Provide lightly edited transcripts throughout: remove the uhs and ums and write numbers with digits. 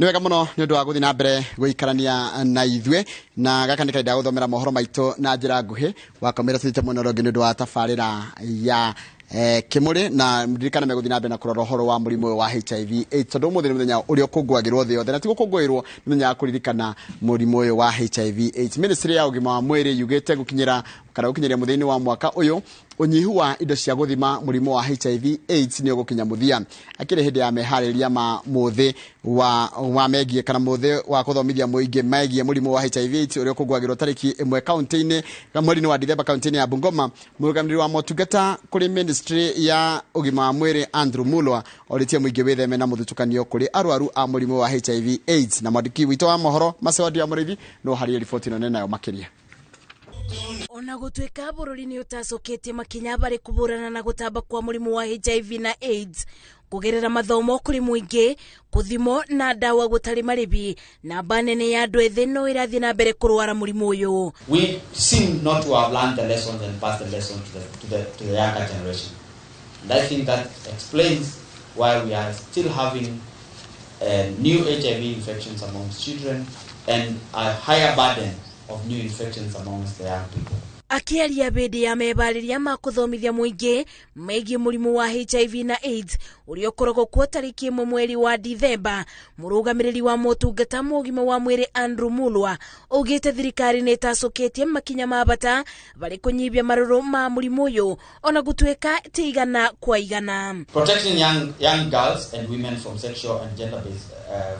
Ni wega muno ni undu wa guthi na mbere guikarania na ithue na gaka ni kaida guthomera mohoro maito na njira nguhi wakomera thite muno rongi ni undu wa tafarira ya kimuri na ndirikana meguthi na mbere na kurora horo wa murimu wa HIV AIDS tondu muthenya muthenya uri okungwagirwo thi yothe na tigo kungwirwo muthenya wa kuririkana murimu uyu wa HIV AIDS. Ministry ya ugima wa mwiri yugite gukinyira kana gukinyiria muthini wa mwaka uyu unyihu wa indo cia guthima murimu wa HIV AIDS ni ugukinya muthia akire hindi ya mehariria ma muthi wa megie kana muthi wa kuthomithia muingi megie murimu wa HIV AIDS uri okungwagirwo tariki 1 county-ini mweri wa December county-ini ya Bungoma. Murugamiri wa motungata kuri ministry ya ugima wa mwiri Andrew Mulwa oritie muingi witheme na muthutukanio kuri arwaru a murimu wa HIV AIDS na mwandiki wito wa mohoro Masewadi ya Murithi no hari riboti no nenayo makiria. Ona gutweka bururi ni utacokete makinya bari kuburana na gutamba kwa murimu wa HIV na AIDS kugerera mathomo kuri muingi kuthimo na dawa gutari maribi na banene ya andu ethi no irathi na mbere kurwara murimu uyu. We seem not to have learned the lessons and passed the lesson to the younger generation. And I think that explains why we are still having new HIV infections amongst children and a higher burden of new infections amongst the young people. Akiaria bedi ya mebariria ma kuthomithia muingi megie murimu wa HIV na AIDS uri okoragwo kuo tariki 1 mweri wa December, murugamiriri wa motungata mogima wa mwiri Andrew Mulwa ugite thirikari ni tacoketie makinya ma bata bari kunyibia maruru ma murimu uyu ona gutweka tigana kwa igana. Protecting young girls and women from sexual and gender-based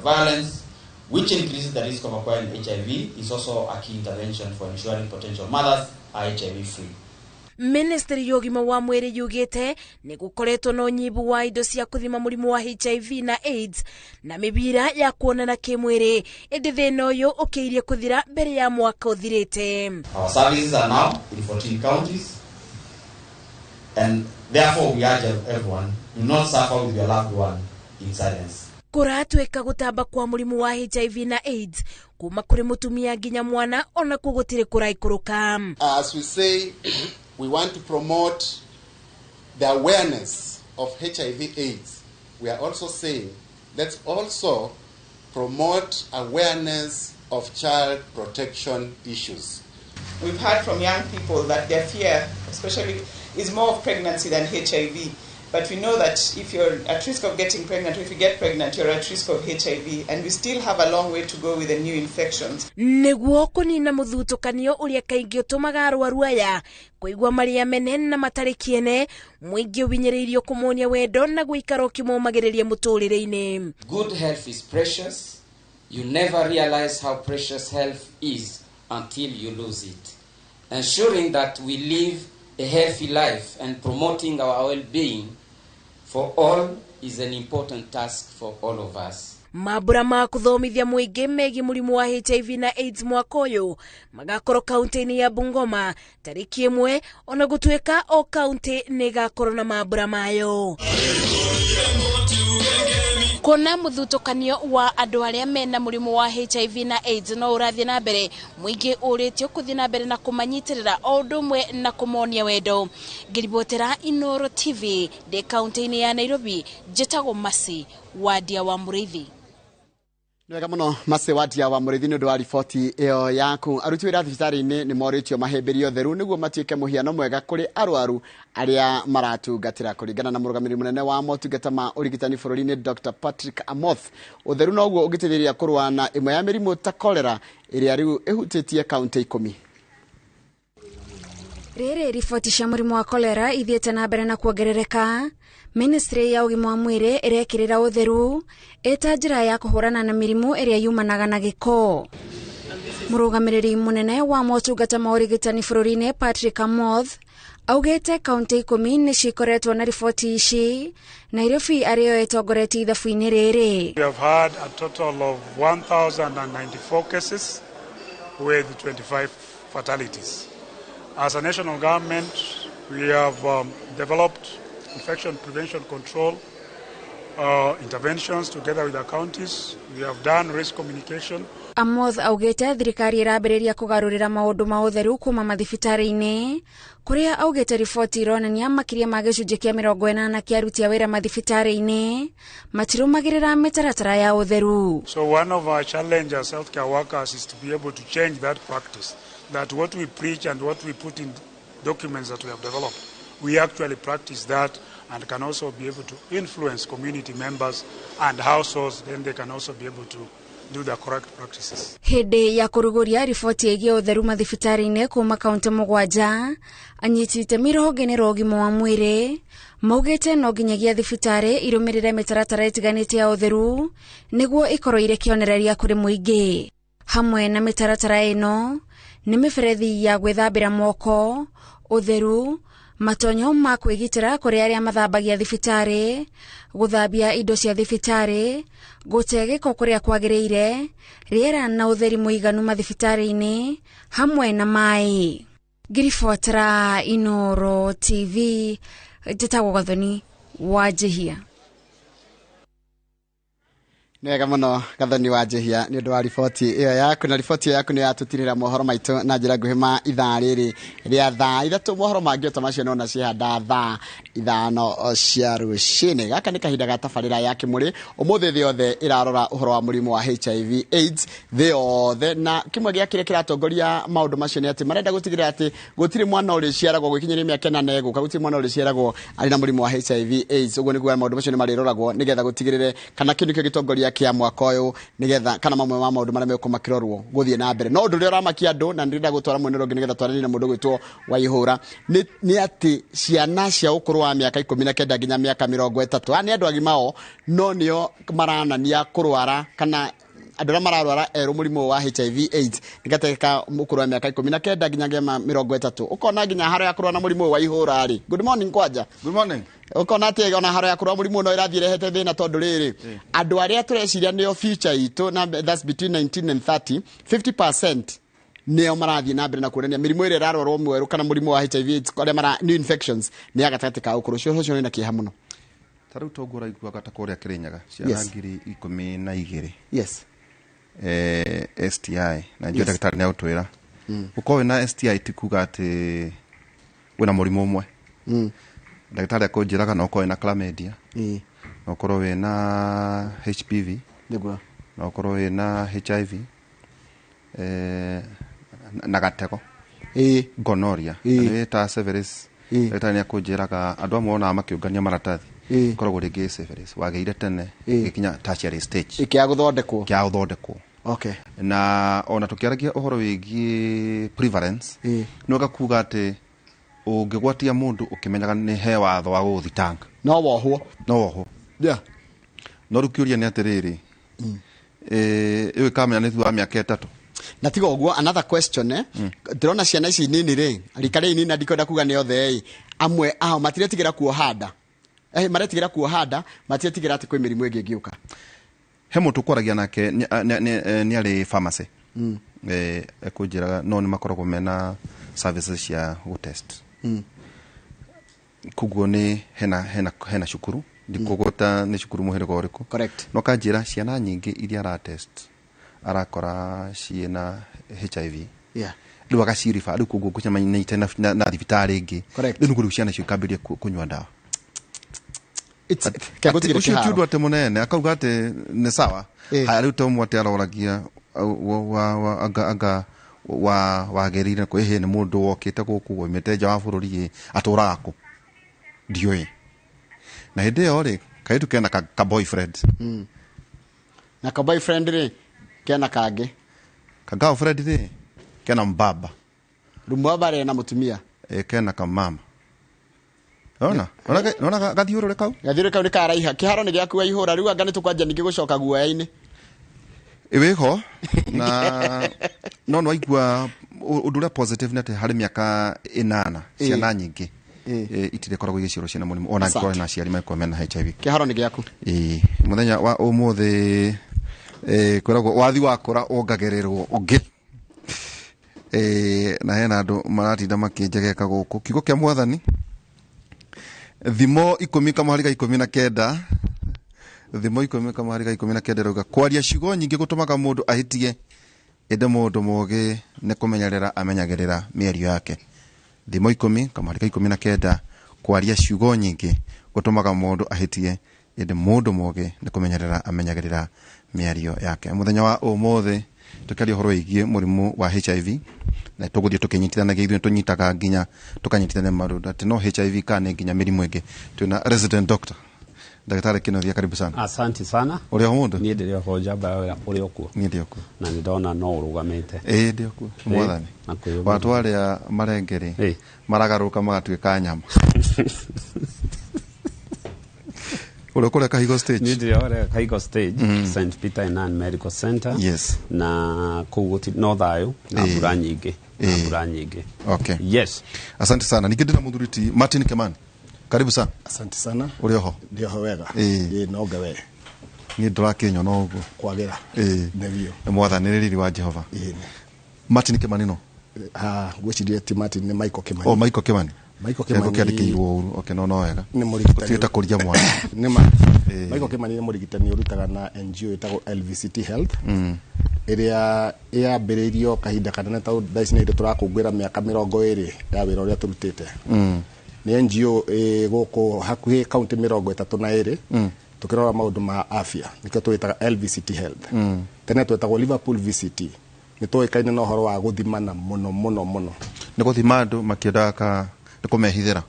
violence, which increases the risk of acquiring HIV, is also a key intervention for ensuring potential mothers are HIV free. Ministry yogima wa mwiri yugite ni gukoretwo no nyibu wa indo cia kuthima murimu wa HIV na AIDS na mibira ya kuonana kimwiri indi thina uyu ukiirie kuthira mbere ya mwaka uthirite. Our services are now in 14 counties and therefore we urge everyone do not suffer with your loved one in silence. Kuratweka gutamba kwa murimu wa HIV na AIDS kuma kuri mutumia nginya mwana ona kugutire kuraikuruka. As we say, we want to promote the awareness of HIV AIDS. We are also saying let's also promote awareness of child protection issues. We've heard from young people that their fear, especially, is more of pregnancy than HIV. But we know that if you're at risk of getting pregnant, or if you get pregnant, you're at risk of HIV, and we still have a long way to go with the new infections. Niguo kunina muthutukanio uria kaingi utumaga arwaru aya kuigwa maria menene na matari kiene muingi ubinyiriirio kumonia wendo na guikara ukimomagiriria muturire-ini. Good health is precious. You never realize how precious health is until you lose it. Ensuring that we live a healthy life and promoting our well-being for all is an important task for all of us. Mabura ma kuthomithia muingi megie murimu wa HIV na AIDS mwaka uyu magakorwo kaunti-ini ya Bungoma tariki 1 ona gutweka o kaunti ni gakorwo na mabura mayo. Kona muthutukanio wa andu aria mena murimu wa HIV na AIDS no urathie na mbere muingi uritio kuthie na mbere na kumanyitirira o ndumwe na kumonia wendo. Ngiribotera iNooro TV de kaunti-ini ya Nairobi njitagwo Masi Wadia wa Murithi. Nwega muno Masewadi wa Murithi ni undu wa riboti iyo yaku. Aruti wira thibitari-ini ni moritio mahemberio theru niguo matuike muhiano mwega kuri arwaru aria maratungatira kuringana na murugamiri munene wa motungata ma urigitani bururi-ini Dr. Patrick Amoth. Utheru noguo ugitithiriria kurwa na imwe ya mirimu ta cholera iria riu ihutitie kaunti 10. Rere riboti cia murimu wa cholera ithiete na mbere na kuongerereka. Ministry ya ugima wa mwiri irekirira utheru eta njira ya kuhurana na mirimu iria yumanaga na giko. Murugamiriri munene wa motungata ma urigitani bururi-ini Patrick Amoth augete kaunti 10 ni cikoretwo na riboti ici. Nairobi ario etongoreti ithabu-ini riri. We have had a total of 1,094 cases with 25 fatalities. As a national government, we have developed infection prevention control interventions together with the counties. We have done risk communication Amoth augite thirikari iraambĩrĩria kũgarũrĩra maũndũ ma ũtheru kuma mathibitarĩ-inĩ, kuria augite riboti ironania makiria ma gĩcunjĩ kĩa 80 kĩa aruti a wĩra mathibitarĩ-inĩ matirũmagĩrĩra mĩtaratara ya ũtheru. So one of our challenges as healthcare workers is to be able to change that practice, that what we preach and what we put in documents that we have developed, we actually practice that and can also be able to influence community members and households, then they can also be able to do the correct practices. Hindi ya kuruguria riboti ĩgiĩ ũtheru mathibitarĩ-inĩ kuma kaunti 7, anyiti itemi rũhonge-inĩ rwa ũgima wa mwĩrĩ maugĩte no nginyagia thibitarĩ irũmĩrĩre mĩtaratara ĩtiganĩte ya ũtheru nĩguo ikorwo irĩ kĩonereria kũrĩ mũingĩ. Hamwe na mĩtaratara ĩno nĩ mĩberethi ya gwĩthambĩra moko, ũtheru, matonyo ma kwĩgitĩra kũrĩ arĩa mathambagia thibitarĩ, gũthambia indo cia thibitarĩ, gũte gĩko kũrĩa kwagĩrĩire, rĩera na ũtheri mũiganu mathibitarĩ-inĩ, hamwe na maĩ. Ngiribotera iNooro TV, njĩtagwo Gathoni wa Njihia. Nega mũno Gathoni wa Njihia nĩ ũndũ wa riboti ĩyo yaku, na riboti ĩyo yaku nĩ yatũtirĩra mohoro maitũ na njĩra nguhĩ ma ithaa rĩrĩ rĩa thaa 3. Mohoro mangĩ ta macio nona cihanda thaa 5 cia rũcinĩ. Gaka nĩ kahinda ga tabarĩra ya Kĩmũrĩ. Ũmũthĩ thĩ yothe ĩrarora ũhoro wa mũrimũ wa HIV AIDS thĩ yothe, na kĩmwe gĩa kĩrĩa kĩratongoria maũndũ macio nĩ atĩ marenda gũtigĩrĩra atĩ gũtirĩ mwana ũrĩ ciaragwo gwĩkinyĩria mĩaka 8 gũka gũtirĩ mwana ũrĩ ciaragwo arĩ na mũrimũ wa HIV AIDS. Ũguo nĩguo maũndũ macio nĩ marĩroragwo nĩgetha gũtigĩrĩre kana kĩndũ kĩu gĩtongoria kia mwaka ũyũ nĩgetha kana mamwe ma maũndũ marĩa meko makirorwo gũthiĩ na mbere. No ũndũ ũrĩa ũramakia andũ na nĩrenda gũtwara mwena ũngĩ nĩgetha twaranie na mũndũ gwĩtwo Waihũra nĩ atĩ ciana cia ũkũrũ wa mĩaka 19 nginya mĩaka 30 nĩ andũ agima o, no nĩo maranania kũrwara kana andũ arĩa mararwara erũ mũrimũ wa HIV AIDS nĩgateka mũkũrũ wa mĩaka 19 nginya 30. Ũkona nginya haro ya kũrwara na mũrimũ wa Waihũra rĩ. Good morning kwanja. Good morning. Ukona ati ona haro ya kũrwara mũrimũ no ĩrathiĩ rehete thĩna tondũ rĩrĩ andũ arĩa tũreciria nĩo future itũ na that's between 19 and 30, 50% nĩo marathiĩ na mbere na kuonania mĩrimũ ĩrĩa ĩrarwarwo mwerũ kana mũrimũ wa HIV AIDS arĩa mara new infections nĩ agatagatĩ ka ũkũrũ ũcio nĩ na kĩeha mũno. Tarĩu tongora iguaga ta kũrĩa Kĩrĩnyaga ciana 12,000. Yes. STI na njĩra ndagĩtarĩ nĩ agũtwĩra ũkorwo na STI ti kuga atĩ wĩna mũrimũ ũmwe. Ndagĩtarĩ akũnjĩraga no ũkorwo na chlamydia, no ũkorwo na HPV, no ũkorwo na HIV, na gatego, gonorrhea, nĩ ta syphilis. Ndagĩtarĩ nĩ akũnjĩraga andũ amwe ona makĩũngania maratathi koragwo rĩngĩ syphilis wagĩire tene gĩkinya tertiary stage kĩa gũthondekwo. Okay. Na ona tũkĩaragia ũhoro wĩgiĩ prevalence no gakuga atĩ ũngĩgwatia mũndũ ũkĩmenyaga nĩ he watho wa gũthitanga no wohwo. Yeah. No rũkĩũria nĩ atĩrĩrĩ kamenya nĩ thutha wa mĩaka 3. Na tiga ũguo, another question ndĩrona ciana ici nini rĩ rika rĩ nini ndikwenda kuga nĩ othe amwe ao matiretigĩra kuoha nda. Maretigĩra kuoha nda, matiretigĩra atĩ kwĩ mĩrimũ ĩngĩ ĩngĩũka. He mũndũ kwaragia nake nĩ arĩ pharmacy ekũnjĩraga no nĩ makoragwo mena services cia gũtest. Kuguo nĩ hena cukuru ndikũgũta nĩ cukuru mũhĩrĩga ũrĩkũ. Correct. No kanjĩra ciana nyingĩ iria aratest arakora ciĩna HIV. Yeah. Rĩu agaciriba rĩu kuguo gũcemanyite na thibitarĩ ĩngĩ. Rĩu kũrĩ ciana cio ikambĩrĩria kũnyua ndawa. Ucio kiundu ate munene akauga ate nĩ sawa. Haya rĩu tomu ate aroragia anga wagerire kwĩhe nĩ mũndũ wokĩte gũkũ goimete nja wa bũrũri atũraga kũ ndiũĩ. Na hĩndĩ ĩyo rĩ kaĩtu kena ka boyfriend. Na ka boyfriend rĩ kena kangĩ. Ka girlfriend rĩ kena mbaba. Mbaba rĩ na mũtumia. Kena ka mama. Ona gathiũrũrĩ kau nĩ karaiha kĩharo nĩ gĩaku Waihũra rĩu anga nĩ tũkwanjia ningĩ gũcoka guoya-inĩ wĩho na no waigua ũndũ ũrĩa positive nĩ atĩ harĩ mĩaka 8 ciana nyingĩ itirĩkoragwo igĩciarwo ciana mũrimũ ona angĩkorwo na aciari makorwo mena HIV. Kĩharo nĩ gĩaku. Mũthenya wa ũmũthĩ koragwo wathi wakora ongagĩrĩrwo ũngĩ na hena andũ maratinda makĩnjegeka gũkũ kiugo kĩa Mwathani thimo 10:19 thimo 10:19 rauga kwaria ciugo nyingĩ gũtũmaga mũndũ ahĩtie ende mundu mugi ne kumenyerera amenyagirira mĩario yake thimo 10 kamarika 19 kwaria ciugo nyingi gutumaga mundu ahitie ende mundu mugi ne kumenyerera amenyagirira mĩario yake muthenya wa umuthi tukari horo igie murimu wa HIV na tuguthie tukinyitithanagia ithuĩ tunyitaga nginya tukanyitithania maruda ati no HIV kana nginya mĩrimũ ĩngĩ tuna resident doctor Daktari Kinothia, karibu sana. Asante sana. Uri omundu? Ni ndio kwa jaba uri okuo. Ni ndio okuo. Na ndona no urugamite. Ndio okuo. Mwathani. Watu aria marengeri maragaruka magatuika nyama. Uri kule Kahigo stage. Ni ndio uri Kahigo stage, St Peter Inan Medical Center. Yes. Na kuguti no thayo na mbura nyingi. Na mbura nyingi. Okay. Yes. Asante sana. Nikindi na mudhuriti Martin Kemani. Karibu sana. Asante sana. Uri ho? Ndio ho wega. Noga we. Ni ndurakinyo no ugu. Kwagera. Nevio. Mwathaniriri wa Jehova. Martin Kemani no. Gwicirie ti Martin ni Michael Kemani. Oh, Michael Kemani. Michael Kemani. Eko kiandikirwo uru. Okay, no wega. Ni murigitani. Utiita kuria mwana. Ni Michael Kemani ni murigitani urutaga na NGO itagwo LVCT Health. Iria yambiriirio kahinda kanene ta daisi ni turakungwira miaka 20 ya wira uria turutite. Ni NGO goko hakuhi county 32 tukirora maundu ma afya nikio twitaga LVCT Health. Tene twetagwo Liverpool VCT. Ni toikaine no horo wa guthimana muno. Ni guthima andu makiendaka ni kumehithira.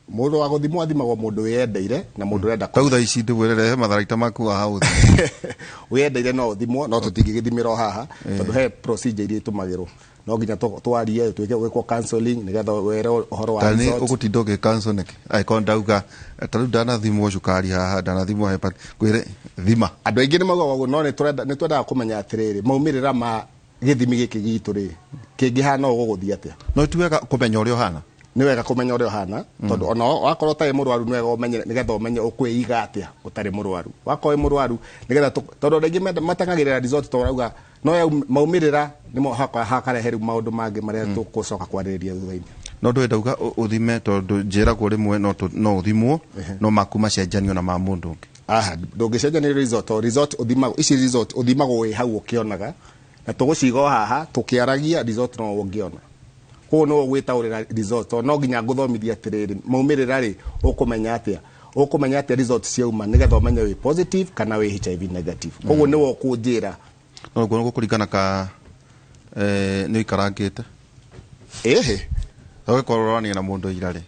Mundu wa guthimwo athimagwo mundu wiendeire na mundu renda kwa utha ici ndwirere matharaita maku hau wiendeire no uthimwo no tutingigithimira haha tondu he procedure iria itumagirwo no nginya twarie twike gwikwo counseling nigetha were uhoro wa result. Tani ugutinda ge counseling ai ndauga taru dana thimwo cukari haha dana thimwo hepat kwire thima andu aingi ni magwa no ni twenda kumenya atiriri maumirira ma githimi giki gitu ri kingihana uguguthia atia no tuwega kumenya urio hana ni wega kumenya urio hana tondu ona wakorwo tai murwaru ni wega umenye nigetha umenye ukwiiga atia utari murwaru wakorwo murwaru nigetha tondu aingi matangagirira result torauga no ya maumirira nimo hakareheru maundu mangi maria tukucoka kwaririria thutha-ini no ndwenda uga uthime tondu njira kuri mwe no uthimwo no makuma cenjanio na ma mundu ungi ndungicenjania result uthimagwo ici result uthimagwo wi hau ukionaga na tugucigo haha tukiaragia result no ungiona ko no gwitaurira result no nginya nguthomithia atiriri maumirira ri ukumenya atia result ciauma nigetha umenye wi positive kana wi HIV negative koguo ni wo kunjira no gukurikana ka ni ikarangite kororani na mundu irari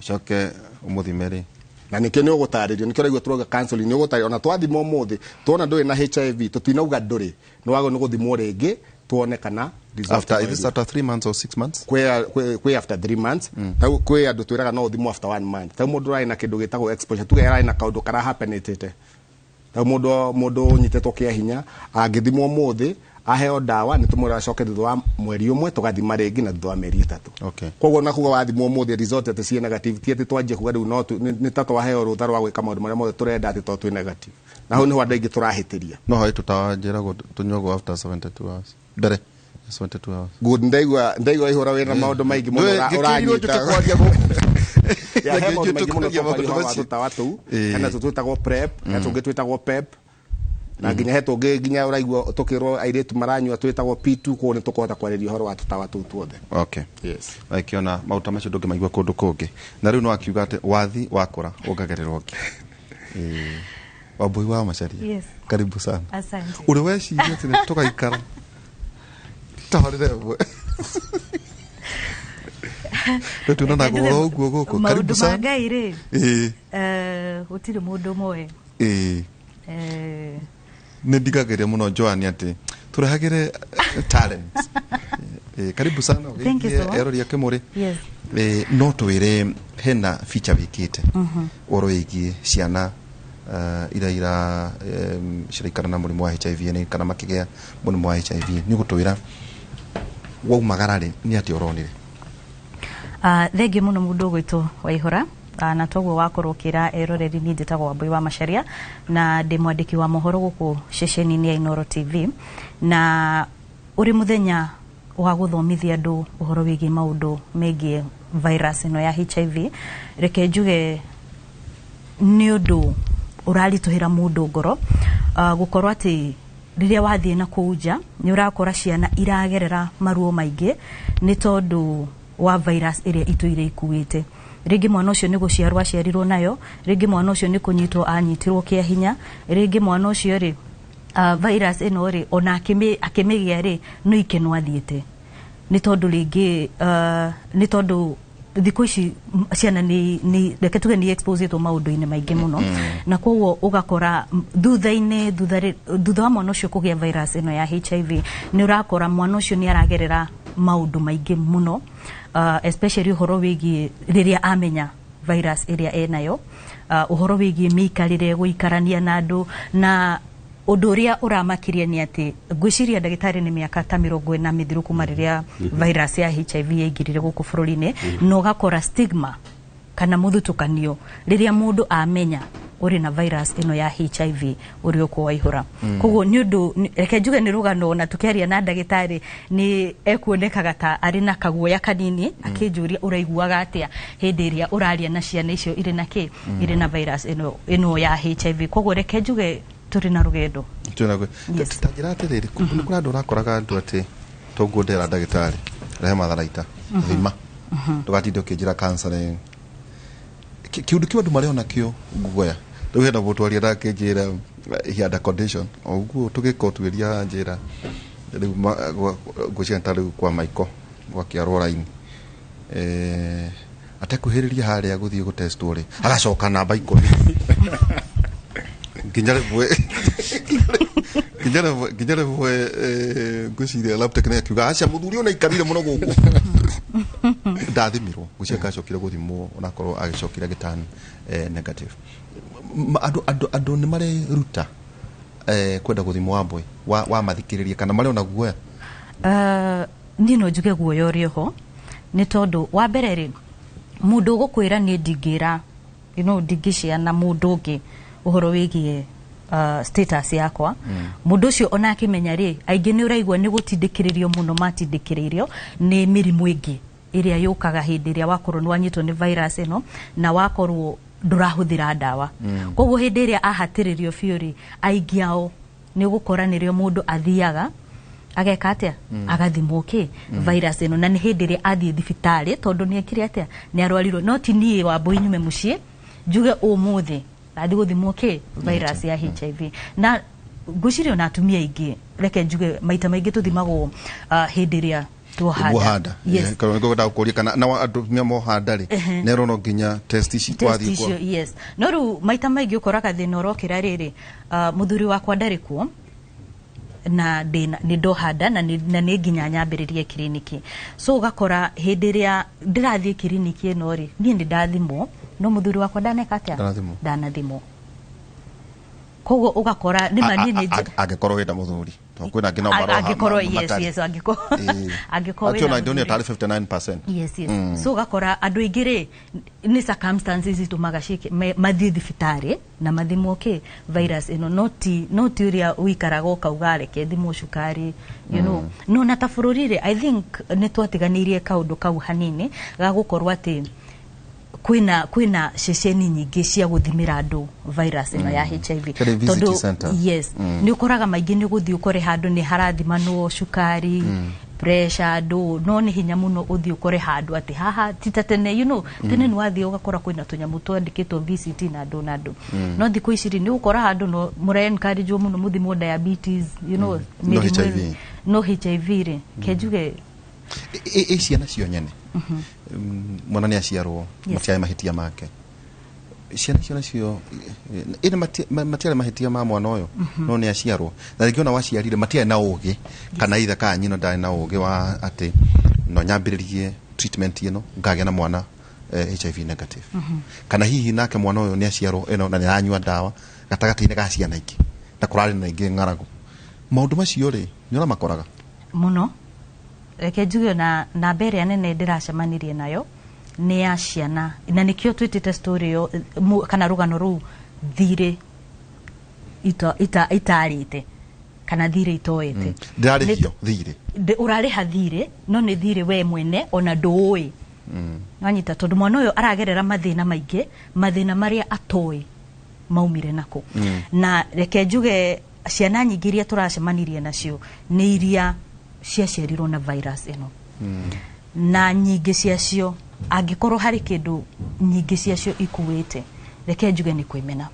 coke umuthimeri na nikio ni ugutaririo nikio raigua turoga counseling ni ugutari ona twathimo muthi tuona nduri na HIV tutinauga nduri no wago ni guthimwo ringi tuone kana after is after 3 months or 6 months kwe after 3 months tau kwe andu twiraga no uthimwo after 1 month tau mundu rai na kindu gitagwo exposure tuge rai na kaundu kara happenitete tau mundu nyitetwo kia hinya angithimwo muthi aheo dawa ni tumura coke thutha wa mweri umwe tugathima ringi na thutha wa meri 3 koguo na kuga wathimwo muthi result ati ci negative ti ati twanjie kuga riu no ni tatu waheo rutha rwa gwika maundu maria mothe turenda ati to twi negative na ho ni hwa ndaingi turahitiria no hai tutawanjira tunyogo after 72 hours mbere 72 hours good ndaigua ihura wina maundu maingi muno uranyita ya he maundu maingi muno tutawatu kana tutwitagwo prep na tungitwitagwo pep na nginya he tungi nginya uraigua tukirwo airetu maranyua twitagwo P2 ko ni tukuhota kwariria horo wa tutawatu tuothe yes aikiona mauta macio ndungi maigua kundu kungi na riu no akiuga ati wathi wakura ungagererwo ngi wabui wa macharia yes karibu sana asante uri weciria ati tugaikara tawarire tuna na goro gugu karibu sana magaire utiri mundu moe ne digagere muno Joan ati turahagire talent karibu sana ero ya kemore yes no twire hena feature wikite oroigi ciana ira shirikana na murimu wa HIV ni kana makigea murimu wa HIV ni gutwira waumagarare ni ati oronire thegi muno mundu gwitu waihura na toguo wakorokira eroreri ni ndetagwo Wambui wa Macharia na ndi mwandiki wa mohoro guku ceceni-ini ya iNooro TV na uri muthenya wa guthomithia andu uhoro wigi maundu megie virus ino ya HIV reke njuge ni undu urarituhira mundu ngoro gukorwo ati riria wathie na kuja ni urakora ciana iragerera maruo maingi ni tondu wa virus iria ituire ikuite. Ringi mwana ucio ni guciarwa ciarirwo nayo, ringi mwana ucio ni kunyitwo anyitirwo kia hinya, ringi mwana ucio ri virus ino ri ona akimigia ri no ikeno athiete. Ni tondu ringi ni tondu thikũ ici ciana ni reke tuge ni expose to maundu-ini maingi muno na koguo ugakora thutha wa mwana ucio kugia virus ino ya HIV ni urakora mwana ucio ni aragerera maundu maingi muno, especially uhoro wigie riria amenya virus iria enayo, uhoro wigie miikarire guikarania na andu na undu uria uramakiria ni ati gwiciria ndagitari ni miaka ta 40 mithiru kuma riria virus ya HIV yaingirire guku bururi-ini no gakora stigma kana muthutukanio riria mundu amenya uri na virus ino ya HIV uri uko waihura. Koguo ni undu reke njuge ni rugano na tukiaria na ndagitari ni ekuonekaga ta ari na kaguoya kanini akinjuria uraiguaga atia hindi iria uraria na ciana icio iri na ki iri na virus ino ya HIV. Koguo reke njuge turi na rugendo tutangira atiriri kuri andu rakoraga andu ati tugundera ndagitari rehe matharaita thima tugatinde ukinjira counseling kiundu kiu andu mariona kio guoya riu hena mutwaria ndakinjira he had a condition oguo tugikotwiria njira riu gucienta riu kwa maiko gwa kiarwo line atekuhiriria haria guthie gutestwo ri agacoka namba 10 Kinyare vwe guciria lab technique kiuga acia muthuri ona ikarire muno guku ndathimirwo gucia gacokire guthimwo onakorwo agicokire gitani negative. Andu ni mari ruta kwenda guthimwo wamboi wa mathikiriria kana mari ona guoya ni no njuge guoya uri ho ni tondu wa mbere ri mundu gukwira ni ndingira ndingishia na mundu ungi uhoro wigie status yakwa mundu ucio ona akimenya ri aingi ni uraigwa ni gutindikiririo muno matindikiririo ni mirimu ingi iria yukaga hindi iria wakorwo ni wanyitwo ni virus ino na wakorwo ndurahuthira ndawa. Koguo hindi iria ahatiririo fiori aingi ao ni gukora nirio mundu athiaga ageka atia agathimwo virus ino na ni hindi iria athie thibitari tondu ni ekire atia ni arwarirwo no ti nie Wambui nyume mucii njuge umuthi athi guthimwo virus ya HIV na gucirio na atumia ingi reke njuge maita maingi tuthimagwo hindi iria tuhanda kana ngo ndakuria kana na atumia mohanda ri nero no nginya test ici twathi kwa yes no ru maita maingi ukoraga thina urokira riri muthuri wakwa ndari kuo na ni ndohanda na ni nginya nyambiririe kliniki so ugakora hindi iria ndirathie kliniki ino ri ni ndathimwo no muthuri wakwa ndaneka atia ndanathimwo. Koguo ugakora ni manini agikorwo wenda muthuri to kwina ngina maro agikorwo yes agikorwo atio na ndonia tari 59%. Yes so ugakora andu ingire ni circumstances itumaga shike mathie thibitari na mathimwo virus ino not uria uikaraga ukauga reke thimwo cukari no na tabururire I think ni twatiganirie kaundu kau hanini ga gukorwa ati kwina ceceni nyingi cia guthimira andu virus ino ya HIV tondu yes ni ukoraga maingi ni guthii ukore handu ni harathimanwo cukari pressure andu no ni hinya muno uthii ukore handu ati haha titatene tene ni wathii ugakora kwina tunyamu twandikitwo VCT na andu no thiku ici ni ukora handu no mure encourage muno muthimwo diabetes no HIV ri kejuge ciana cio nyene mwana ni aciarwo matiae mahitia make ciana cio ina matiae mahitia ma mwana uyo no ni aciarwo na ngiona waciarire matiae na ugi kana itha ka nyino ndari na ugi wa ati no nyambiririe treatment ino ngagĩa na mwana HIV negative kana hihi nake mwana uyo ni aciarwo ino na ni aranyua ndawa gatagati-ini ga ciana ingi na kurari na ingi ng'aragu maundu macio ri nyona makoraga muno reke njuge na mbere anene ndiracemanirie nayo ni ya ciana na nikio twitite story yo kana rugano ru thire itarite kana thire itoete ndarihio thire urariha thire no ni thire we mwene ona ndui anyita tondu mwana uyo aragerera mathina maingi mathina maria atoi maumire nako na reke njuge ciana nyingĩ iria tũracemanirie nacio nĩ iria ciaciarirwo na virus ĩno na nyingĩ ciacio angĩkorwo harĩ kĩndũ nyingĩ ciacio ikuĩte reke njuge nĩ kwĩmena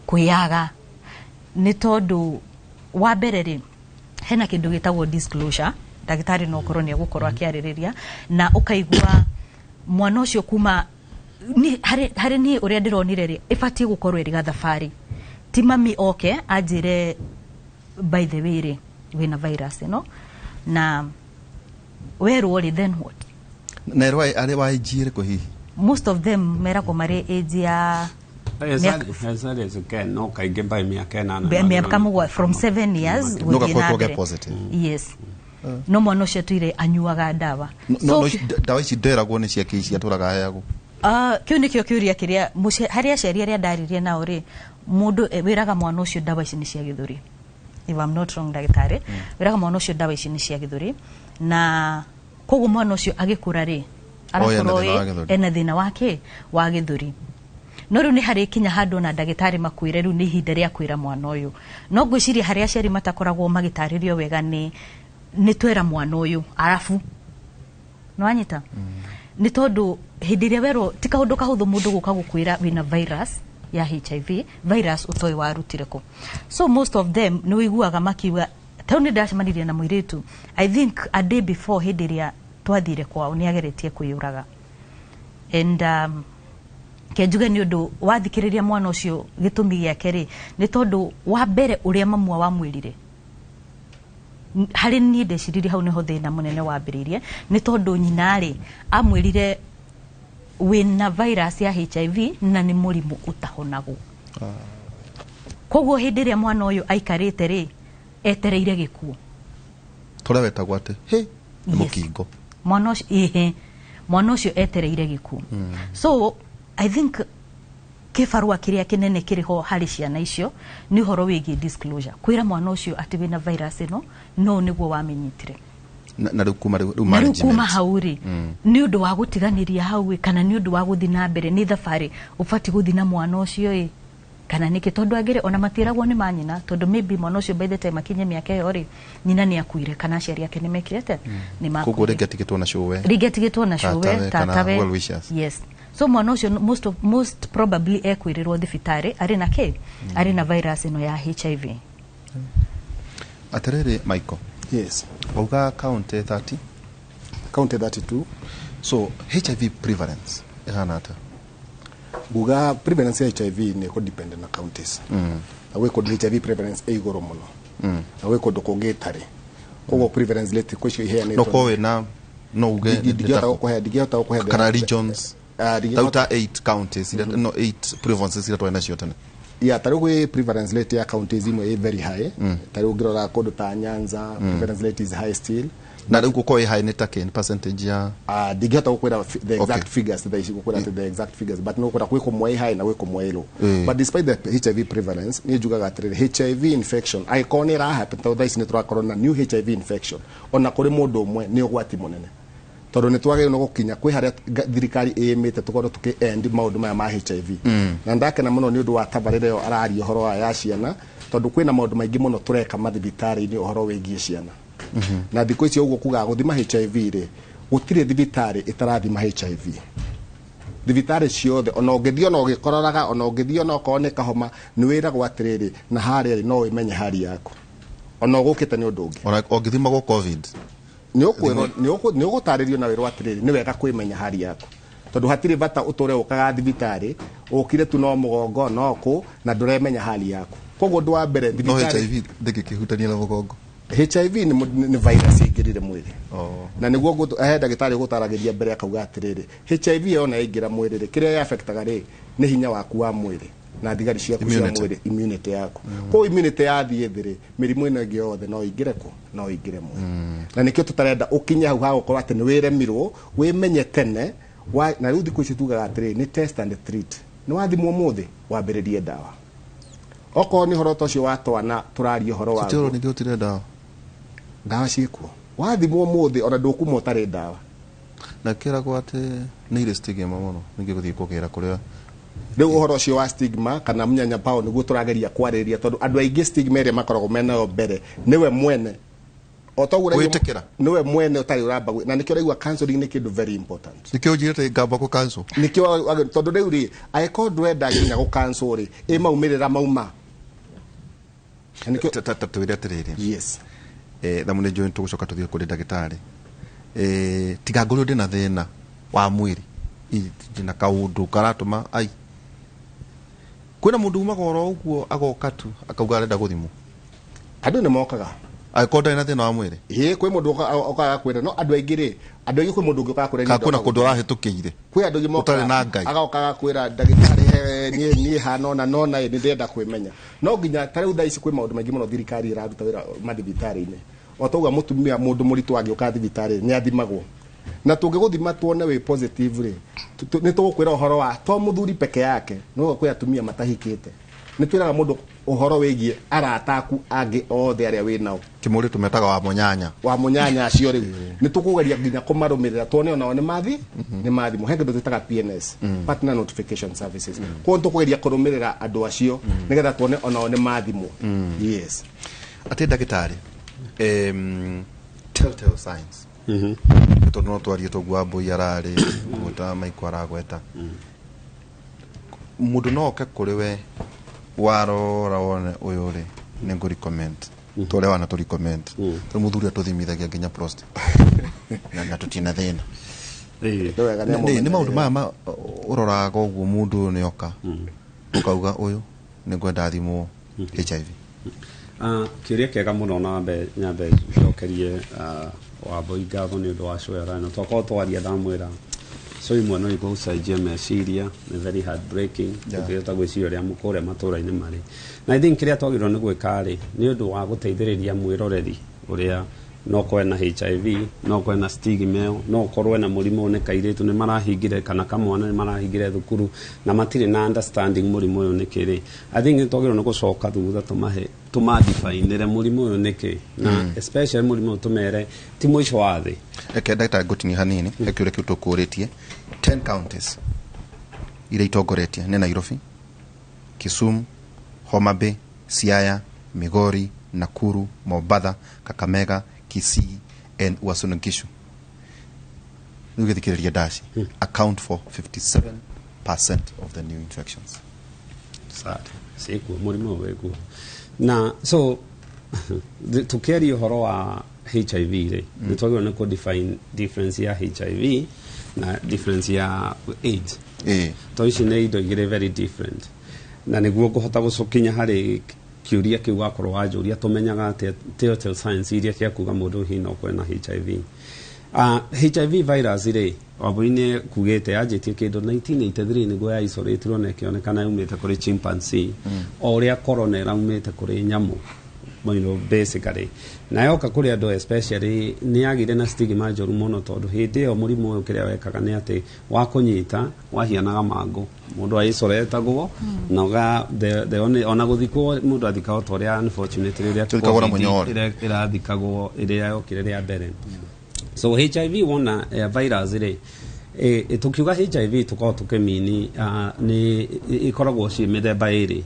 kwĩyaga nĩ tondũ wa mbere rĩ hena kĩndũ gĩtagwo disclosure ndagĩtarĩ no korwo nĩ egũkorwo akĩarĩrĩria na ũkaigua mwana ũcio kuma harĩ niĩ ũrĩa ndĩronire rĩ ĩbatiĩ gũkorwo ĩrĩ gathabarĩ ti mami oke anjĩre by the way rĩ wĩna virus ĩno na werwo rĩ then what na arĩ wa age ĩrĩkũ hihi most of them meragwo marĩ age ya no kaingĩ by miaka mũgwanja from 7 years gũthiĩ na mbere yes no mwana ũcio tuire anyuaga ndawa ndawa ici nderagwo nĩ ciake ici atũraga heagwo kĩu nĩkĩo kĩũria kĩrĩa harĩ aciari arĩa ndaririe nao rĩ mũndũ wĩraga mwana ũcio ndawa ici nĩ cia gĩthũri if I'm not wrong ndagĩtarĩ wĩraga mwana ũcio ndawa ici nĩ cia gĩthũri na koguo mwana ũcio agĩkũra rĩ arakorwo ena thĩna wake wa gĩthũri no rĩu nĩ harĩ kinya handũ na ndagĩtarĩ makwĩre rĩu nĩ ihinda rĩa kwĩra mwana ũyũ no ngwĩciria harĩa aciari matakoragwo magĩtarĩrio wega nĩ twera mwana ũyũ arabu nĩwanyita nĩ tondũ hĩndĩ ĩrĩa werwo ti kaũndũ kahũthũ mũndũ gũka gũkwĩra wĩna virus ya HIV virus ũtoĩ warutire kũ so most of them nĩ wĩiguaga makiuga tau nĩ ndacemanirie na mũirĩtu I think a day before hĩndĩ ĩrĩa twathire kwao nĩ ageretie kwĩyũraga and kenjuge nĩ ũndũ wathikĩrĩria mwana ũcio gĩtũmi gĩake rĩ nĩ tondũ wa mbere ũrĩa mamua wamwĩrire harĩ niĩ ndeciririe hau nĩho thĩna mũnene wambĩrĩirie nĩ tondũ nyina rĩ amwĩrire wĩna virus ya HIV na nĩ mũrimũ ũtahonagwo koguo hĩndĩ ĩrĩa mwana ũyũ aikarĩte rĩ etereire gĩkuũ tũrĩa wetagwo atĩ nĩ mũkingo mwana ũcio etereire gĩkuũ so I think kĩbarua kĩrĩa kĩnene kĩrĩho harĩ ciana icio nĩ ũhoro wĩgiĩ disclosure kwĩra mwana ũcio atĩ wĩna virus ĩno no nĩguo wamenyitire na rĩu kuma hau rĩ nĩ ũndũ wa gũtiganĩria hau kana nĩ ũndũ wa gũthiĩ na mbere nĩ thabarĩ ũbatiĩ gũthiĩ na mwana ũcio kana nĩkĩ tondũ angĩrĩ ona matiragwo nĩ manyina tondũ maybe mwana ũcio by the time akinye mĩaka ĩyo rĩ nyina nĩ akuire kana aciari ake nĩ mekĩrete nĩ makuire koguo rĩngĩatigĩtwo na cũwe tatawe yes so mwana ũcio most probably ekwĩrĩrwo thibitarĩ arĩ na kĩ arĩ na virus ĩno ya HIV atĩrĩrĩ Michael yes wauga county 32 so HIV prevalence ĩhana atĩa nguga prevalence ya HIV nĩ kũ depend na counties na gwĩ kũndũ HIV prevalence ĩ igũrũ mũno na gwĩ kũndũ kũngĩ ĩtarĩ koguo prevalence rate kwĩ cio iheanĩtwo no kowe na no uge ndingĩhota gũkũhe kana regions tauta 8 counties no 8 provinces ira twena cio tene tarĩu gwĩ prevalence rate ya counties imwe ĩ very high tarĩu ngĩrora kũndũ ta Nyanza prevalence rate is high still na rĩu gũkorwo ĩ high nĩ ta kĩ percentage ya ndingĩhota gũkwĩra the exact figures thaa ici gũkwĩra the exact figures but no kwĩra gwĩ kũmwe ĩ high na gwĩ kũmwe ĩ low but despite the HIV prevalence niĩ njugaga atĩrĩrĩ HIV infection angĩkorwo nĩ ĩrahappen tondũ thaa ici nĩ tũrakorwo na new HIV infection ona kũrĩ mũndũ ũmwe nĩ ũgwati mũnene tondũ nĩ twagĩrĩirwo nĩ gũkinya kwĩ harĩa thirikari ĩmĩte tũkorwo tũkĩ-end maũndũ maya ma HIV na ndakena mũno nĩ ũndũ wa tabarĩra ĩyo araria ũhoro wa ya ciana tondũ kwĩna maũndũ maingĩ mũno tũreka mathibitarĩ-inĩ ũhoro wĩgiĩ ciana na thikũ ici ũguo kugaga gũthima HIV rĩ gũtirĩ thibitarĩ ĩtarathima HIV thibitarĩ ciothe ona ũngĩthiĩ ona ũgĩkororaga ona ũngĩthiĩ ona okorwo nĩ kahoma nĩ wĩragwo atĩrĩrĩ na harĩa no wĩmenye hali yaku ona ũgũkĩte nĩ ũndũ ũngĩ ona ũngĩthimagwo COVID nĩ ũgũtarĩrio na wĩrwo atĩrĩrĩ nĩ wega kwĩmenya hali yaku tondũ hatirĩ bata ũtũre ũkaga thibitarĩ ũkire tu no mũgongo no kũ na ndũremenya hali yaku koguo ũndũ wa mbere thibitarĩ HIV ndĩngĩkĩhutania na mũgongo HIV nĩ virus ĩingĩrire mwĩrĩ na nĩguo ndagĩtarĩ gũtaragĩria mbere akauga atĩrĩrĩ HIV ona yaingĩra mwĩrĩ rĩ kĩrĩa ya-affectaga rĩ nĩ hinya waku wa mwĩrĩ na thigari ciaku cia mwĩrĩ immunity yaku koguo immunity yathiĩ thĩ rĩ mĩrimũ ĩno ĩngĩ yothe no ĩingĩre kũ no ĩingĩre mwĩrĩ na nĩkĩo tũtarenda ũkinye hau ha gũkorwo atĩ nĩ wĩremirwo wĩmenye tene na rĩu thikũ ici tugaga atĩrĩrĩ nĩ test and treat nĩ wathimwo mũthĩ wambĩrĩrie ndawa okorwo nĩ ũhoro ũcio wa twana tũraria ũhoro wa tũtĩoro nĩkĩo ũtire ndawa ciĩkuo wathimwo mũthĩ ona ndũkuma ũtarĩ ndawa na kĩragwo atĩ nĩ irĩ stigma mũno ningĩ gũthiĩ kũgĩra kũrĩa Rĩu ũhoro ũcio wa stigma kana mnyanya pao nĩguo tũrageria kwarĩrĩria tondũ andũ aingĩ stigma ĩrĩa makoragwo menayo mbere nĩwe mwene niwe mwene utari uramba na nikio raigua counseling ni kindu very important nikio njirete ngamba ku cancel nikio tondu riu ri aiko ndwenda nginya ku cancel ri maumirira mauma nikio tatwire atiriri yes thamune joint tugucoka tuthie kuri ndagitari tiga nguru ndina thina wa mwiri ndina kaundu karatuma ai kwina mundu umagoro uguo agoka tu akauga arenda guthimwo andu ni mokaga aikonda ina thina wa mwiri kwi mundu okaga kwira no andu aingire andu aingi kwi mundu ungi okaga kwira ka kuna kundu rahetukiire kwi andu aingi utari na ngai agokaga kwira ndagitari nie hanona nona ni ndenda kwimenya no nginya tariu thaici kwi maundu maingi muno thirikari iraruta wira madhibitari-ini otauga mutumia mundu muritu wangi uka thibitari ni athimagwo na tungiguthima tuone wi positive ri ni tugukwira uhoro wa to muthuri peke yake no kwi atumia matahikite ni twiraga mundu uhoro wigie arataku angi othe aria winao kimuri tumetaga wa munyanya acio riu ni tukugeria nginya kumarumirira tuone onao ni mathi muhenge tutitaga PNS partner notification services ko tukugeria kurumirira andu acio nigetha tuone onao ni mathimo yes ati ndagitari telltale signs tondu no twarie togwa mbui arari muta maiko aragweta mundu no oke kuri we warora wone uyu ri ni nguri comment tore wana to recommend to muthuri atuthimithagia nginya prostate na tutina thina ni maundu mama uroraga uguo mundu ni oka ukauga uyu ni ngwenda thimwo HIV kiria kega muno nyambe cokerie wambui ngatho ni undu wa cwera no twako twaria thamwira so imwe no igũcenjia meciria nĩ very heartbreaking tũkĩhota gwĩciria ũrĩa mũkũrĩa matũũra-inĩ marĩ na I think kĩrĩa twagĩrĩirwo nĩ gwĩka rĩ nĩ ũndũ wa gũteithĩrĩria mwĩroreri ũrĩa no korwe na HIV no korwe na stigma no korwe na mũrimũ nĩ kairĩtu nĩ marahingire kana kamwana nĩ marahingire thukuru na matirĩ na understanding mũrimũ ũyũ nĩ kĩrĩ I think twagĩrĩirwo nĩ gũcoka thutha tũmadefine mũrimũ ũyũ nĩ kĩ na especially mũrimũ ũyũ tũmere ti mũico wa thĩ ndagĩtarĩ ngũtinia hanini kĩũria kĩu tũkũrĩtie 10 counties iria itongoretie nĩ Nairobi, Kisumu, Homa Bay, Siaya, Migori, Nakuru, Mombasa, Kakamega, Kisii and Uasin Gishu. Nugethikiriria dashi account for 57% of the new infections. Sad. Siku mũrimũ wegu. Na so tukiaria ũhoro wa HIV rĩ nĩ twagĩrĩirwo nĩ kũ-define difference ya HIV na difference ya AIDS. To ici nĩ indo igĩrĩ very different. Na nĩguo ngũhota gũcokinya harĩ kiuria kiu gakorwo wanjũria tumenyaga atĩ telltale signs iria cia kuga mũndũ hihi no kwena HIV. HIV virus rĩ wambui-inĩ kugĩte yanjĩtie kĩndũ 1983 nĩguo ya isolatirwo na ĩkĩonekana yaumĩte kũrĩ chimpanzee o ũrĩa corona ĩraumĩte kũrĩ nyamũ basically na yoka kũrĩ andũ especially nĩ yagire na stigma njũru mũno tondũ hĩndĩ ĩyo mũrimũ ũyũ kĩrĩa wekaga nĩ atĩ wa kũnyita wahianaga mangũ mũndũ aicoretagwo na ona gũthikwo mũndũ athikagwo ta ũrĩa unfortunately rĩrĩa ĩrathikagwo ĩrĩa yokire rĩa mbere so HIV wona virus rĩ tukiuga HIV tukorwo tukĩmini nĩ ikoragwo ciĩ mĩthemba ĩrĩ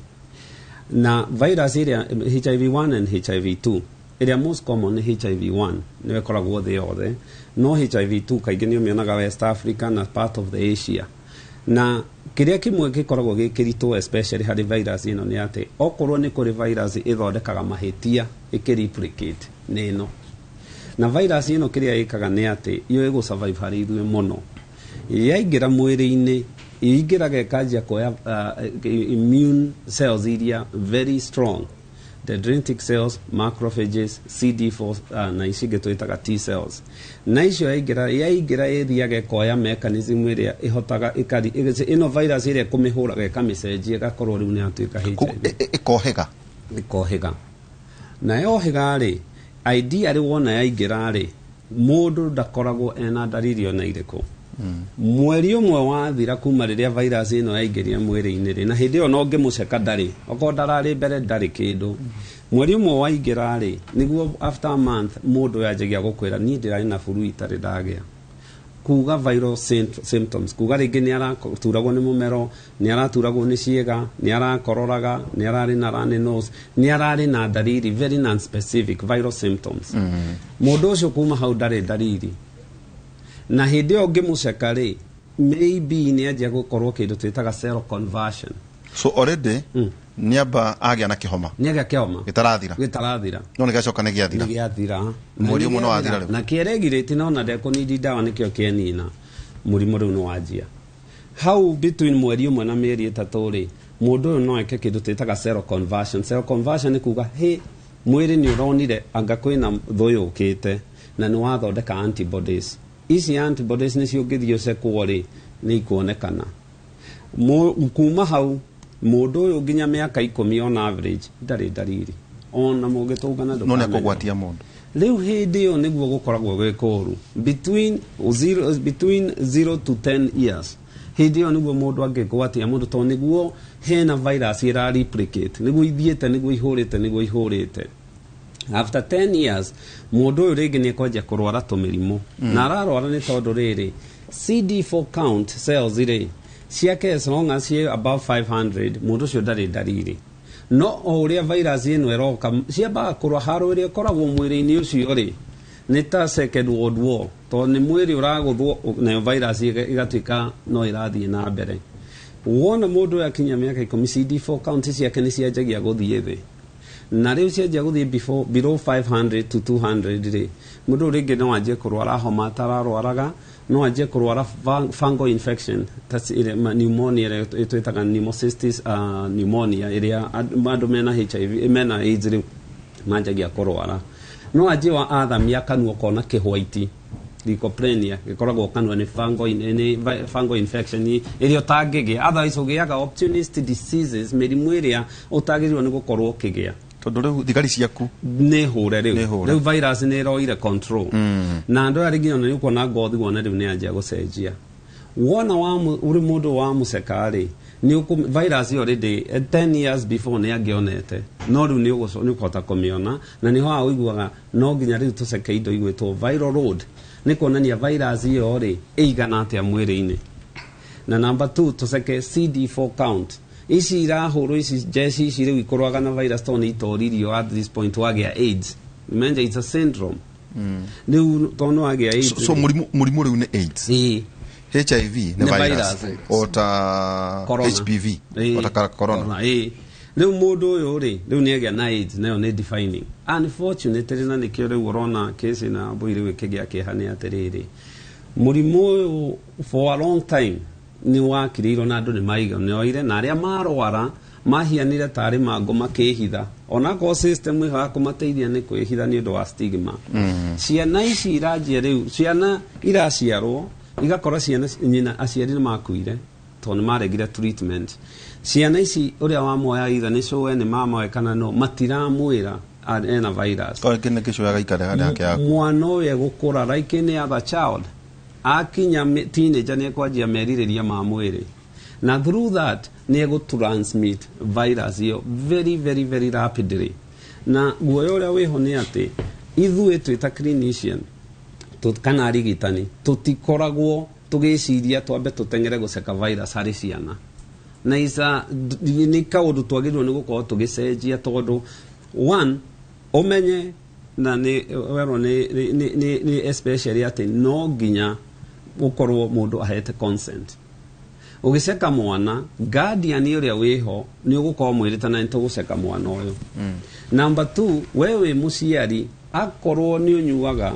na virus ĩrĩa HIV1 and HIV2 ĩrĩa most common nĩ HIV1 nĩyo ĩkoragwo thĩ yothe no HIV2 kaingĩ nĩ ũmĩonaga West Africa na part of the Asia na kĩrĩa kĩmwe gĩkoragwo gĩkĩritũ especially harĩ virus ĩno nĩ atĩ okorwo nĩ kũrĩ virus ĩthondekaga mahĩtia ĩkĩreplicate nĩ ĩno na virus ĩno kĩrĩa ĩkaga nĩ atĩ yo ĩgũ-survive harĩ ithuĩ mũno yaingĩra mwĩrĩ-inĩ ingĩraga ĩkanjia kuoya immune cells iria very strong dendritic cells, macrophages, CD4 na ici ingĩ twĩtaga T cells na icio yaingĩra ĩthiaga ĩkoya mechanism ĩrĩa ĩhotaga ĩno virus ĩrĩa kũmĩhũraga ĩkamĩcenjia ĩgakorwo rĩu nĩ yatuĩka HIV ĩkohĩga na yohĩga rĩ idea rĩ wona yaingĩra rĩ mũndũ ndakoragwo ena dalili ona irĩkũ mweri ũmwe wathira kuma rĩrĩa virus ĩno yaingĩria mwĩrĩ-inĩ rĩ na hĩndĩ ĩyo no ngĩmũceka ndarĩ okorwo ndararĩ mbere ndarĩ kĩndũ mweri ũmwe waingĩra rĩ nĩguo after a month mũndũ yanjagia gũkwĩra niĩ ndĩrarĩ na flu itarĩ ndagĩa kuga viral symptoms kuga rĩngĩ nĩ araturagwo nĩ mũmero, nĩ araturagwo nĩ ciĩga, nĩ arakororaga, nĩ ararĩ na runny nose, nĩ ararĩ na ndariri very non-specific viral symptoms. Mũndũ ũcio kuma hau ndarĩ ndariri, na hĩndĩ ĩyo ngĩmũceka rĩ, maybe nĩ anjia gũkorwo kĩndũ twĩtaga cell conversion. So already niamba agĩa na kĩhoma, nĩagĩa kĩhoma gĩtarathira no nĩgacoka nĩgĩathira mweri ũmwe no wathira rĩu, na kĩeregirĩti nona ndekũnidi ndawa nĩkĩo kĩenina mũrimũ rĩu nĩ wanjia hau between mweri ũmwe na mĩeri ĩtatũ rĩ, mũndũ ũyũ no eke kĩndũ twĩtaga cell conversion. Cell conversion nĩ kuga mwĩrĩ nĩ ũronire anga kwĩna thũyũ ũkĩte na nĩ wathondeka antibodies. Ici antibodies nĩ ciũngĩthio cekwo rĩ nĩ ikuonekana. Kuma hau mũndũ ũyũ nginya mĩaka 10 on average ndarĩ ndariri ona mũngĩtũngana no nĩ kũgwatia mũndũ. Rĩu hĩndĩ ĩyo nĩguo gũkoragwo gwĩ kũru between 0 to 10 years. Hĩndĩ ĩyo nĩguo mũndũ angĩgwatia mũndũ tondũ nĩguo hena virus ĩra replicate, nĩguo ithiĩte nĩguo ihũrĩte. After 10 years mũndũ ũyũ rĩngĩ nĩ ekwanjia kũrwara tũmĩrimũ na ararwara nĩ tondũ rĩrĩ CD4 count cells rĩ ciake as long as she above 500 mũndũ ũcio ndarĩ ndariri. No o ũrĩa virus ĩno ĩroka ciambaga kũrũa haro ĩrĩa ĩkoragwo mwĩrĩ-inĩ ũcio rĩ nĩ ta second world war, tondũ nĩ mwĩrĩ ũragũthwo nayo virus ĩgatuĩka no ĩrathiĩ na mbere. Wona mũndũ ũyũ akinya mĩaka 10 CD4 count ciake nĩ cianjagia gũthiĩ thĩ, na rĩu cianjia gũthiĩ below 500 to 200 rĩ mũndũ rĩngĩ no anjie kũrwara homa atararwaraga, no anjie kũrwara fungal infection, pneumonia ĩrĩa twĩtaga pneumocystis pneumonia ĩrĩa andũ mena HIV mena AIDS rĩu manjagia kũrwara. No anjie athamia kanua kona kĩhwaiti leukopenia gĩkoragwo kanua nĩ fungal infection ĩrĩa ũtangĩgĩa, otherwise ũgĩaga opportunistic diseases, mĩrimũ ĩrĩa ũtagĩrĩirwo nĩ gũkorwo ũkĩgĩa tondũ rĩu thigari ciaku nĩ hũre rĩu virus nĩ ĩroire control. Na andũ arĩa nginya nĩ ũkuona ngothi wona rĩu nĩ anjia gũcenjia. Wona ũrĩ mũndũ wa mũceka rĩ virus already 10 years before nĩ angĩonete, no rĩu nĩ ũkũhota kũmĩona na nĩ hoa ũiguaga no nginya rĩu tũceke indo igwĩtwo viral load, nĩ kuonania virus ĩyo rĩ ĩigana atĩa mwĩrĩ-inĩ. Na number 2 tũceke CD4 count ici irahũrwo ici jeci ici rĩu ikorwaga na virus tondũ nĩ itoririo at this point wagĩa AIDS. Remember it's a syndrome. Rĩu tondũ wagĩa AIDS so mũrimũ rĩu nĩ AIDS. HIV nĩ virus ota HPV ota corona. Rĩu mũndũ ũyũ rĩ rĩu nĩ agĩa na AIDS nayo nĩ defining. Unfortunately na nĩkĩo rĩu ũrona case na mbũi rĩu ĩkĩgĩa kĩeha nĩ atĩrĩrĩ mũrimũ ũyũ for a long time nĩ wakirĩirwo na andũ nĩ maiganĩire na arĩa marwara mahianire tarĩ mango makĩhitha, onakorwo system ĩho kũmateithia nĩ kwĩhitha nĩ ũndũ wa stigma. Ciana ici iranjia rĩu ciana iraciarwo igakorwo ciana nyina aciari nĩ makuire tondũ nĩ maregire treatment. Ciana ici ũrĩa wamuoya itha nĩ cũwe nĩ mamawe kana no matiramwĩra ena virus. Mwana ũyũ gũkũra like any other child akinya teenager nĩ ekwanjia merirĩria ma mwĩrĩ na through that nĩ egũtransmit virus ĩyo very rapidly. Na guoya ũrĩa wĩho nĩ atĩ ithuĩ twĩta clinician kana arigitani tũtikoragwo tũgĩciria twambe tũteng'ere gũceka virus harĩ ciana, na nĩ kaũndũ twagĩrĩirwo nĩ gũkorwo tũgĩcenjia tondũ one ũmenye na nĩ especially atĩ no nginya ũkorwo mũndũ ahete consent. Ũgĩceka mwana guardian ũrĩa wĩho nĩ ũgũkorwo mwĩrĩte na nĩtũgũceka mwana ũyũ. Number 2 we wĩ mũciari akorwo nĩ ũnyuaga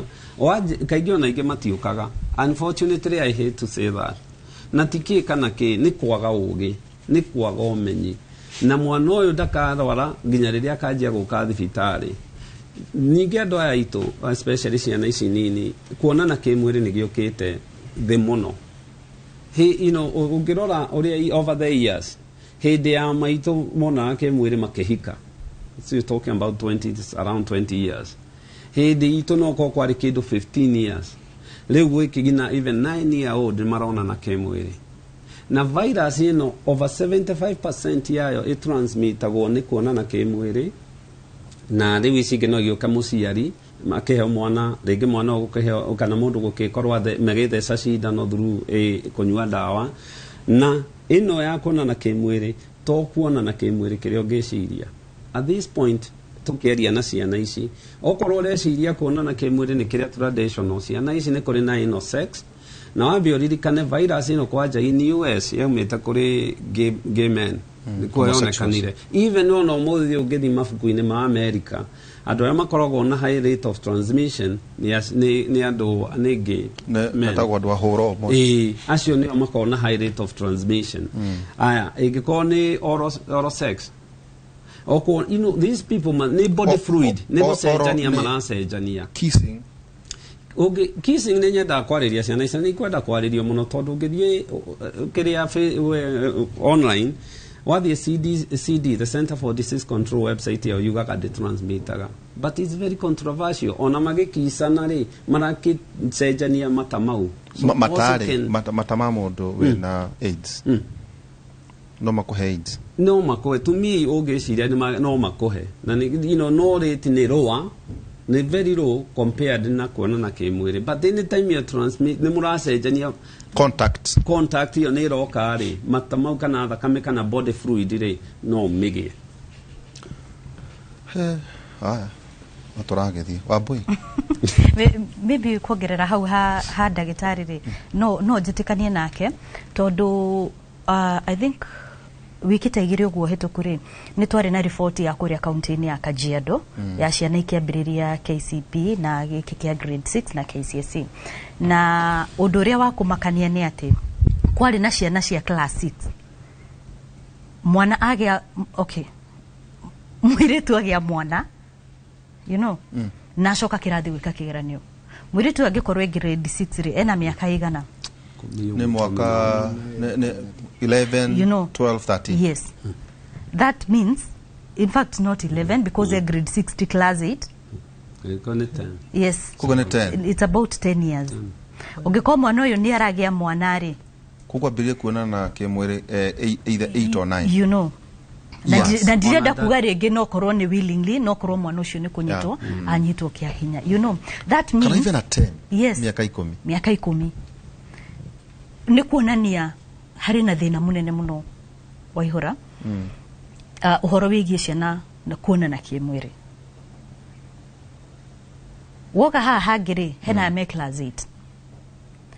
kaingĩ ona ingĩ matiũkaga, unfortunately I hate to say that, na tikĩ kana kĩ nĩ kwaga ũgĩ nĩ kwaga ũmenyi na mwana ũyũ ndakarwara nginya rĩrĩa akanjia gũka thibitarĩ. Ningĩ andũ aya itũ especially ciana ici nini kuonana kĩmwĩrĩ nĩ gĩũkĩte thĩ mũno. Ũngĩrora ũrĩa over the years hĩndĩ ya maitũ monaga kĩmwĩrĩ makĩhika, so you're talking about around 20 years. Hĩndĩ itũ no ko kwarĩ kĩndũ 15 years. Rĩu gwĩkĩgina even 9 year old maronana kĩmwĩrĩ. Na virus ĩno over 75% yayo ĩtransmitagwo nĩ kuonana kĩmwĩrĩ, na rĩu ici ingĩ no gĩũka mũciari makehe mwana rĩngĩ mwana ũgũkĩhe kana mũndũ gũkĩkorwo magĩtheca cindano through kũnyua ndawa na ĩno ya kuonana kĩmwĩrĩ to kuonana kĩmwĩrĩ kĩrĩa ũngĩciria at this point tukĩaria na ciana ici okorwo ũreciria kuonana kĩmwĩrĩ nĩ kĩrĩa traditional ciana ici nĩ kũrĩ na ino sex na wambia ũririkane virus ĩno kwanja in US yaumĩte kũrĩ gay men nĩkuo yonekanire even ona ũmũthĩ ũngĩthiĩ mabuku-inĩ ma America andũ arĩa makoragwo na high rate of transmission nĩ andũ nĩ gay metagwo andũ ahũra acio nĩo makoragwo na high rate of transmission aya ĩngĩkorwo nĩ oral sex oko these people nĩ body fluid nĩ gũcenjania maracenjania kissing kissing nĩ nyendaga kwarĩria ciana ici nĩ kwenda kwarĩrio mũno tondũ ũngĩthiĩ kĩrĩa online wathiĩ CD the Center for Disease Control website yao yugaga ndĩtransmitaga but it's very controversial ona magĩkisana rĩ marakĩcenjania mata mau mata ma mũndũ wĩna AIDS no makũhe AIDS no makũhe to me ũngĩciria no makũhe na no rate nĩ lower nĩ very low compared na kuonana kĩmwĩrĩ but anytime you transmit nĩ mũracenjania contact iyo nĩ iroka rĩ mata mau kana thakame kana body fluid rĩ no mĩgĩe aya tũragethie Wambui maybe kuongerera hau ha ndagĩtarĩ rĩ no njĩtĩkanie nake tondũ I think wiki ta igĩrĩ ũguo hĩtũku rĩ nĩ twarĩ na riboti ya kũrĩa kaunti-inĩ ya Kajiado ya ciana ikĩambĩrĩria KCP na gĩkĩ kĩa grade 6 na KCSE na ũndũ ũrĩa wa kũmakania nĩ atĩ kwarĩ na ciana cia class 6 mwana agĩa mũirĩtu agĩa mwana na acoka kĩrathi gwĩka kĩgeranio mũirĩtu angĩkorwo grade 6 rĩ ena mĩaka igana ni mwaka 11 12 13 yes that means in fact not 11 because they're grade 6 to class 8 yes kugone 10 it's about 10 years ũngĩkorwo mwana ũyũ nĩ aragĩa mwana rĩ kũkwambĩrĩria kuonana kĩmwĩrĩ either 8 or 9 na ndirenda kuga rĩngĩ no korwo nĩ willingly no korwo mwana ũcio nĩ kũnyitwo anyitwo kĩa hinya that means kana even at 10 yes miaka 10 nĩ kuonania harĩ na thĩna mũnene mũno Waihũra ũhoro wĩgiĩ ciana na kuonana kĩmwĩrĩ woka haha hangĩ rĩ hena me class 8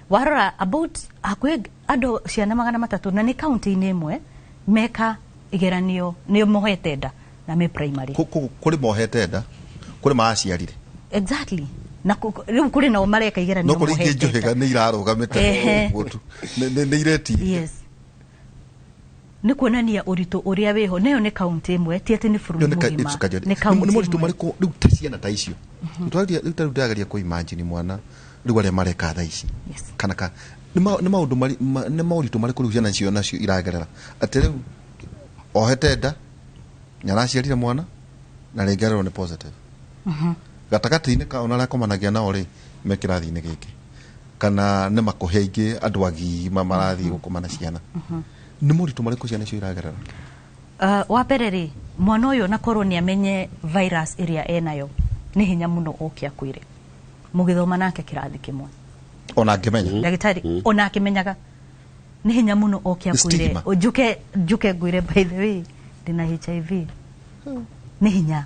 warora about hakuhĩ andũ ciana 300 na nĩ kaunti-inĩ ĩmwe meka igeranio nĩ mohete nda na me primary kũrĩ mohete nda kũrĩ maaciarire exactly na rĩu kũrĩ nao mareka igeranio no kũrĩ ingĩ njohega nĩ irarũgamĩte nĩ ireti yes nĩ kuonania ũritũ ũrĩa wĩho nayo nĩ kaunti ĩmwe ti atĩ nĩ bũrũri mũgima nĩ mũritũ marĩkũ rĩu ta ciana ta icio rĩu ta ndĩrageria kũ imagine mwana rĩu arĩa mareka thaa ici kana nĩ maũndũ nĩ maũritũ marĩkũ rĩu ciana icio nacio iragerera atĩ rĩu ohete nda nyaraciarire mwana na rĩngĩ arerwo nĩ positive gatagatĩ-inĩ kao na arĩa akomanagia nao rĩ me kĩrathi-inĩ gĩkĩ kana nĩ makũhe ingĩ andũ agima marathiĩ gũkoma na ciana nĩ moritũ marĩkũ ciana icio iragerera wa mbere rĩ mwana ũyũ nakorwo nĩ amenye virus ĩrĩa enayo nĩ hinya mũno ũke akwĩre mũgĩthoma nake kĩrathi kĩmwe ona angĩmenya ndagĩtarĩ ona akĩmenyaga nĩ hinya mũno ũke akwĩre njuke ngwĩre by the way ndĩna HIV nĩ hinya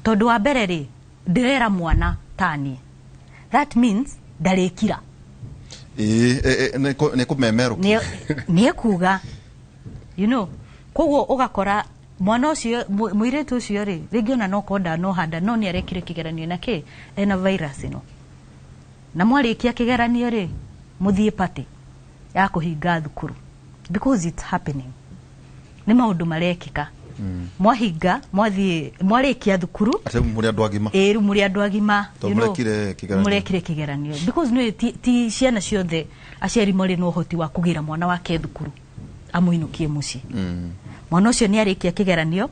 tondũ wa mbere rĩ ndĩrera mwana tani that means ndarĩkira nĩ kũmemerũkia nĩ ekuga koguo ũgakora mwana ũcio mũirĩtu ũcio rĩ rĩngĩ ona no konda no handa no nĩ arekire kĩgeranio na kĩ ena virus ĩno na mwarĩkia kĩgeranio rĩ mũthiĩ party ya kũhinga thukuru because it's happening nĩ maũndũ marekĩka mwahinga mwarĩkia thukuru mũrĩ andũ agima rĩu mũrĩ andũ agima mũrekire kĩgeranio because no ti ciana ciothe aciari marĩ na ũhoti wa kũgĩra mwana wake thukuru amũinũkie mũciĩ mwana ũcio nĩ arĩkia kĩgeranio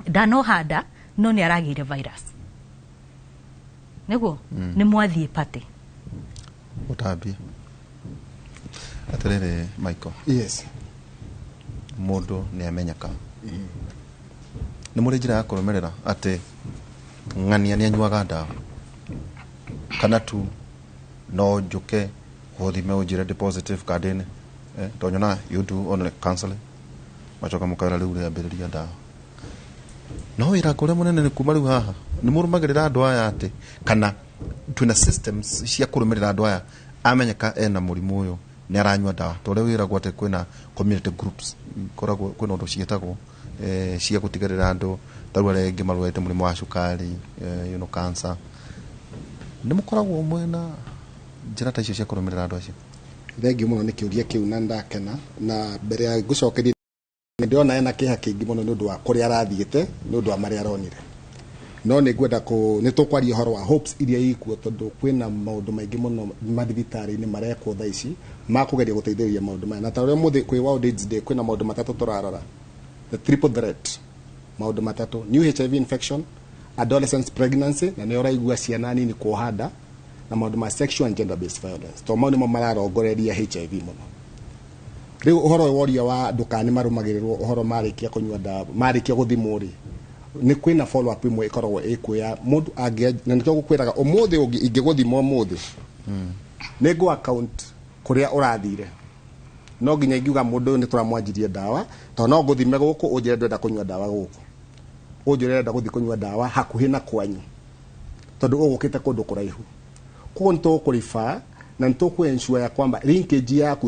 ndanohanda no nĩ aragĩire virus nĩguo nĩ mwathiĩ party ũtambie atĩrĩrĩ Michael yes mũndũ nĩ amenyeka nĩ mũrĩ njĩra ya kũrũmĩrĩra atĩ ng'ania nĩ anyuaga ndawa kana tu no njuke guthime unjire positive kadene tonyona you do only counseling machoka mukara riu riambiriria ndawa no wira kore munene ni kuma riu haha ni murumagirira andu aya ati kana twina systems cia kurumirira andu aya amenyeka ena murimu uyu ni aranywa ndawa tore wira gwate kwina community groups koragwo kwina undu cigetagwo cia gutigarira andu taru arengi marwete murimu wa cukari cancer ni mukoragwo mwena njira ta icio cia kurumirira andu acio. Thengiũ mũno nĩ kĩũria kĩu na ndakena na mbere ya gũcokeria ndĩrona ena kĩeha kĩingĩ mũno nĩ ũndũ wa kũrĩa arathiĩte nĩ ũndũ wa marĩa aronire no nĩ ngwenda nĩ tũkwaria ũhoro wa hopes iria ikuo tondũ kwĩna maũndũ maingĩ mũno mathibitarĩ-inĩ marekwo thaa ici ma kũgeria gũteithĩrĩria maũndũ maya na ta ũrĩa mũthĩ kwĩ World AIDS Day kwĩna maũndũ matatũ tũrarora the triple threat maũndũ matatũ new HIV infection adolescent pregnancy na nĩ ũraigua ciana nini kuoha nda na maũndũ ma sexual and gender based violence to mau nĩmo mararongoreria HIV mũno rĩu ũhoro woria wa ndukani marũmagĩrĩrwo ũhoro marĩkia kũnyua ndawa marĩkia gũthimwo rĩ nĩ kwĩna follow up imwe ikoragwo ĩkuoya mũndũ angĩ na nĩkĩo gũkwĩraga ũmũthĩ ũngĩ ingĩgũthima ũmũthĩ nĩ ngũ account kũrĩa ũrathire no nginya ingiuga mũndũ ũyũ nĩ tũramwanjirie ndawa tondũ no ngũthime gũkũ ũnjĩre ndwenda kũnyua ndawa gũkũ ũnjĩre ndwenda gũthiĩ kũnyua ndawa hakuhĩ na kwanyu tondũ ũgũkĩte kũndũ kũraihu koguo nĩ tũkũriba na nĩ tũkũ ensure ya kwamba linkage yaku